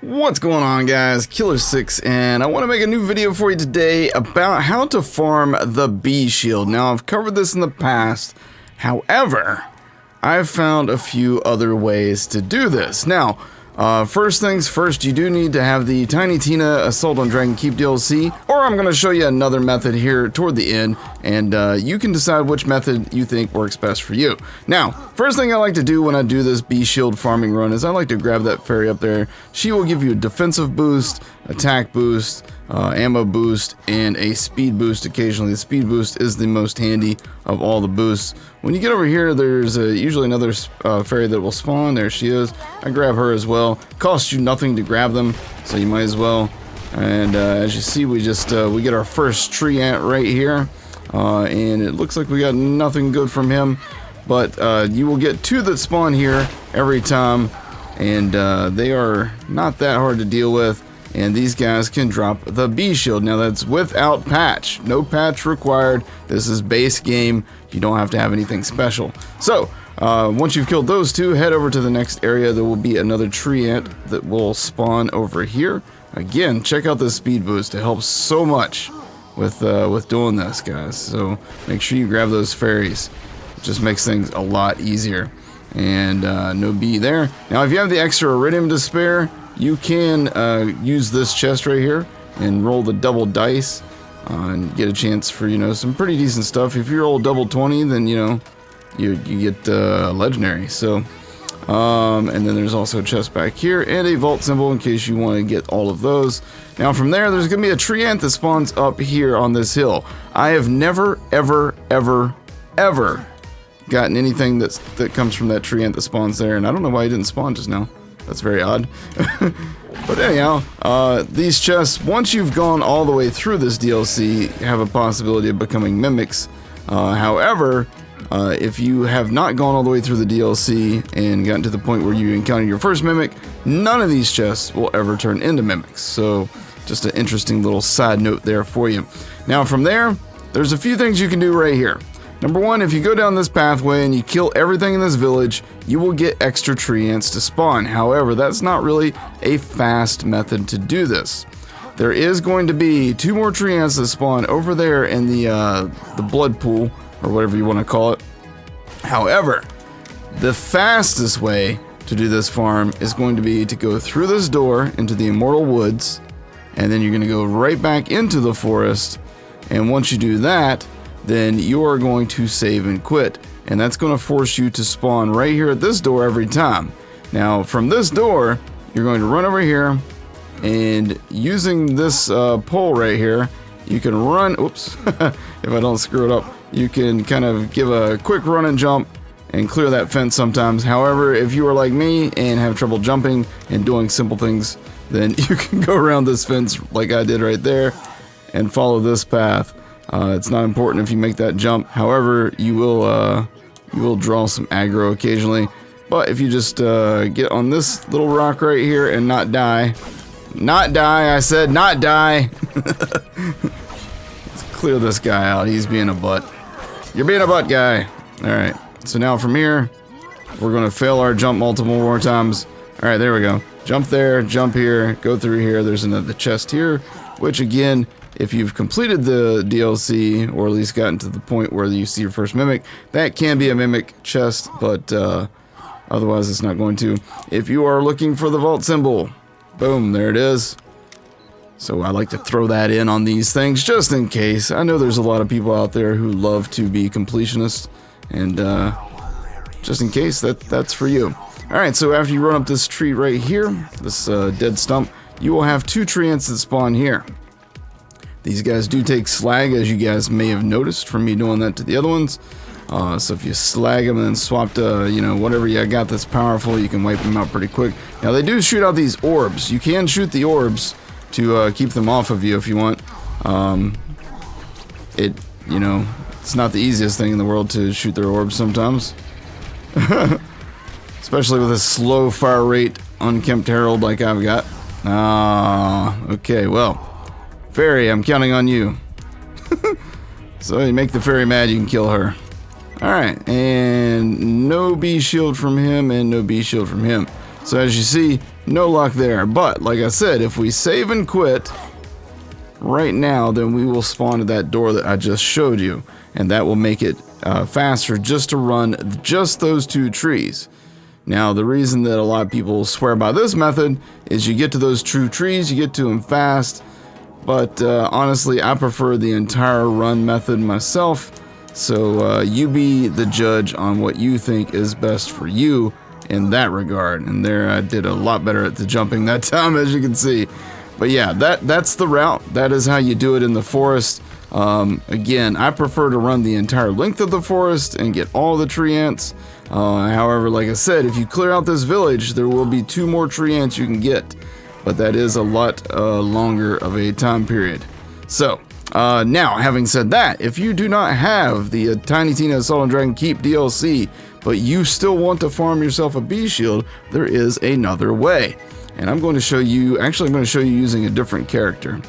What's going on, guys? Killer6, and I want to make a new video for you today about how to farm the bee shield. Now, I've covered this in the past, however, I've found a few other ways to do this. Now, first things first, you do need to have the Tiny Tina Assault on Dragon Keep DLC, or I'm going to show you another method here toward the end, and you can decide which method you think works best for you. Now, first thing I like to do when I do this bee shield farming run is I like to grab that fairy up there. She will give you a defensive boost, attack boost, ammo boost, and a speed boost occasionally. The speed boost is the most handy of all the boosts. When you get over here, there's usually another fairy that will spawn. There she is. I grab her as well. Costs you nothing to grab them, so you might as well. And as you see, we just we get our first tree ant right here, and it looks like we got nothing good from him. But you will get two that spawn here every time, and they are not that hard to deal with. And these guys can drop the bee shield. Now that's without patch. No patch required. This is base game. You don't have to have anything special. So once you've killed those two, head over to the next area. There will be another tree ant that will spawn over here. Again, check out this speed boost. It helps so much with doing this, guys. So make sure you grab those fairies. It just makes things a lot easier. And no bee there. Now if you have the extra iridium to spare, you can use this chest right here and roll the double dice and get a chance for, you know, some pretty decent stuff. If you roll double 20, then, you know, you get legendary. So, and then there's also a chest back here and a vault symbol in case you want to get all of those. Now from there, there's going to be a tree ant that spawns up here on this hill. I have never, ever gotten anything that comes from that tree ant that spawns there, and I don't know why he didn't spawn just now. That's very odd. But anyhow, these chests, once you've gone all the way through this DLC, have a possibility of becoming mimics. However, if you have not gone all the way through the DLC and gotten to the point where you encounter your first mimic, none of these chests will ever turn into mimics. So just an interesting little side note there for you. Now from there, there's a few things you can do right here. Number one, if you go down this pathway and you kill everything in this village, you will get extra tree ants to spawn. However, that's not really a fast method to do this. There is going to be two more tree ants that spawn over there in the blood pool, or whatever you want to call it. However, the fastest way to do this farm is going to be to go through this door into the Immortal Woods, and then you're going to go right back into the forest, and once you do that, then you're going to save and quit. And that's going to force you to spawn right here at this door every time. Now, from this door, you're going to run over here, and using this pole right here, you can run, oops, if I don't screw it up, you can kind of give a quick run and jump and clear that fence sometimes. However, if you are like me and have trouble jumping and doing simple things, then you can go around this fence like I did right there and follow this path. It's not important if you make that jump. However, you will draw some aggro occasionally. But if you just get on this little rock right here and not die, I said not die. Let's clear this guy out. He's being a butt. You're being a butt, guy. All right. So now from here, we're gonna fail our jump multiple more times. All right, there we go. Jump there, jump here, go through here. There's another chest here, which again, if you've completed the DLC, or at least gotten to the point where you see your first mimic, that can be a mimic chest, but otherwise it's not going to. If you are looking for the vault symbol, boom, there it is. So I like to throw that in on these things just in case. I know there's a lot of people out there who love to be completionists, and just in case, that's for you. Alright, so after you run up this tree right here, this dead stump, you will have two tree ants that spawn here. These guys do take slag, as you guys may have noticed from me doing that to the other ones. So if you slag them and then swap to, you know, whatever you got that's powerful, you can wipe them out pretty quick. Now they do shoot out these orbs. You can shoot the orbs to keep them off of you if you want. You know, it's not the easiest thing in the world to shoot their orbs sometimes. Especially with a slow fire rate, unkempt herald like I've got. Okay, well. Fairy, I'm counting on you. So you make the fairy mad, you can kill her. Alright, and no bee shield from him and no bee shield from him. So as you see, no luck there. But like I said, if we save and quit right now, then we will spawn at that door that I just showed you, and that will make it faster just to run just those 2 trees. Now, the reason that a lot of people swear by this method is you get to those true trees, you get to them fast, but honestly, I prefer the entire run method myself, so you be the judge on what you think is best for you in that regard. And there, I did a lot better at the jumping that time, as you can see. But yeah, that's the route. That is how you do it in the forest. Again, I prefer to run the entire length of the forest and get all the tree ants. However, like I said, if you clear out this village, there will be 2 more tree ants you can get, but that is a lot longer of a time period. So, now, having said that, if you do not have the Tiny Tina Assault on Dragon Keep DLC, but you still want to farm yourself a bee shield, there is another way. And I'm going to show you, actually I'm going to show you using a different character.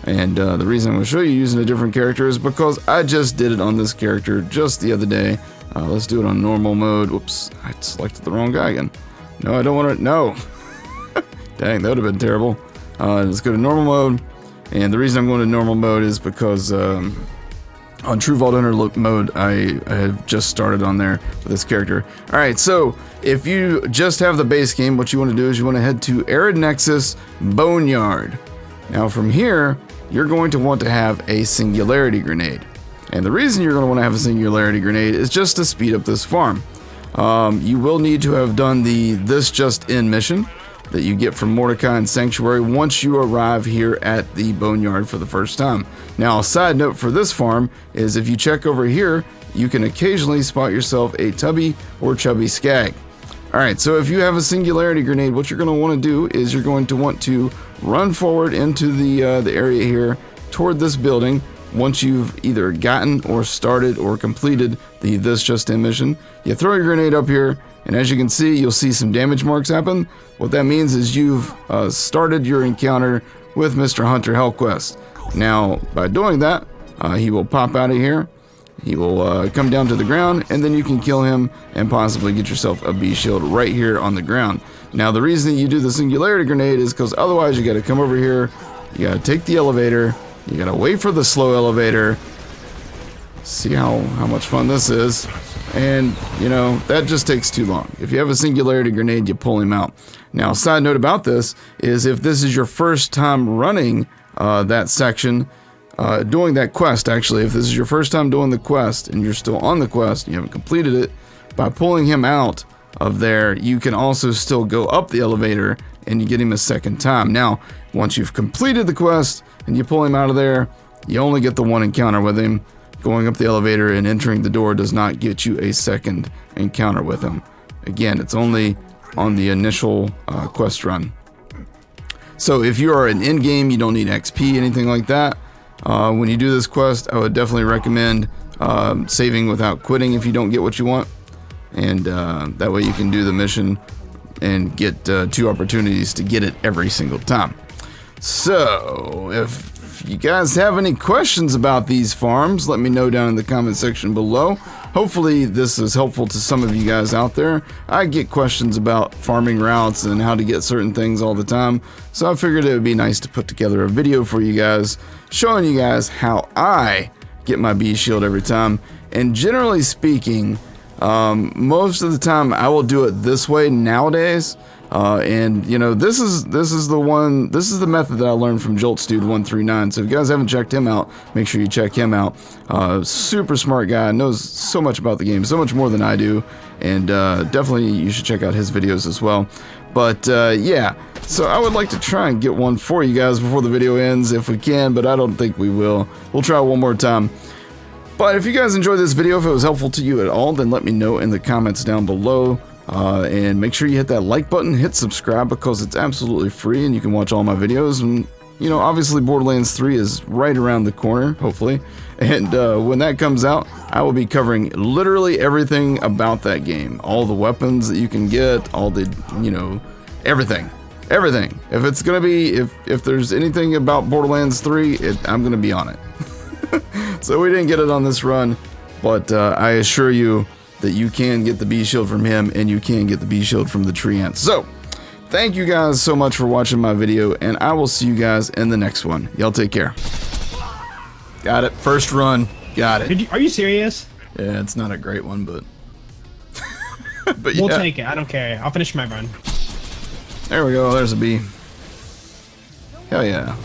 And the reason I'm going to show you using a different character is because I just did it on this character just the other day. Let's do it on normal mode. Whoops, I selected the wrong guy again. No, I don't want to, no. Dang, that would have been terrible. Let's go to normal mode. And the reason I'm going to normal mode is because on True Vault Hunter mode, I have just started on there with this character. Alright, so if you just have the base game, what you want to do is you want to head to Arid Nexus Boneyard. Now from here, you're going to want to have a Singularity Grenade. And the reason you're going to want to have a Singularity Grenade is just to speed up this farm. You will need to have done the This Just In mission that you get from Mordecai and Sanctuary once you arrive here at the Boneyard for the first time. Now, a side note for this farm is if you check over here, you can occasionally spot yourself a tubby or chubby skag. Alright, so if you have a Singularity Grenade, what you're going to want to do is you're going to want to run forward into the area here toward this building. Once you've either gotten or started or completed the This Just In mission, you throw your grenade up here, and as you can see, you'll see some damage marks happen. What that means is you've started your encounter with Mr. Hunter Hellquest. Now, by doing that, he will pop out of here, he will come down to the ground, and then you can kill him and possibly get yourself a bee shield right here on the ground. Now, the reason that you do the Singularity Grenade is because otherwise you got to come over here, you got to take the elevator, you got to wait for the slow elevator. See how much fun this is. And, you know, that just takes too long. If you have a Singularity Grenade, you pull him out. Now, side note about this is if this is your first time running that section, doing that quest, actually, if this is your first time doing the quest and you're still on the quest, and you haven't completed it, by pulling him out of there, you can also still go up the elevator and you get him a second time. Now, once you've completed the quest and you pull him out of there, you only get the one encounter with him. Going up the elevator and entering the door does not get you a second encounter with him. Again, it's only on the initial quest run. So if you are an in-game, you don't need XP, anything like that. When you do this quest, I would definitely recommend saving without quitting if you don't get what you want. And that way you can do the mission and get 2 opportunities to get it every single time. So if you guys have any questions about these farms, let me know down in the comment section below. Hopefully this is helpful to some of you guys out there. I get questions about farming routes and how to get certain things all the time, so I figured it would be nice to put together a video for you guys showing you guys how I get my bee shield every time. And generally speaking, most of the time I will do it this way nowadays. And you know, this is the method that I learned from JoltsDude139. So if you guys haven't checked him out, make sure you check him out. Super smart guy, knows so much about the game, so much more than I do, and definitely you should check out his videos as well. But yeah, so I would like to try and get one for you guys before the video ends if we can, but I don't think we will. We'll try one more time. But if you guys enjoyed this video, if it was helpful to you at all, then let me know in the comments down below. And make sure you hit that like button, hit subscribe, because it's absolutely free and you can watch all my videos. And you know, obviously Borderlands 3 is right around the corner, hopefully, and when that comes out, I will be covering literally everything about that game, all the weapons that you can get, all the, you know, everything. If it's gonna be, if there's anything about Borderlands 3, I'm gonna be on it. So we didn't get it on this run, but I assure you that you can get the bee shield from him, and you can get the bee shield from the tree ants. So, thank you guys so much for watching my video, and I will see you guys in the next one. Y'all take care. Got it. First run. Got it. Are you serious? Yeah, it's not a great one, but... but we'll yeah. take it. I don't care. I'll finish my run. There we go. There's a bee. Hell yeah.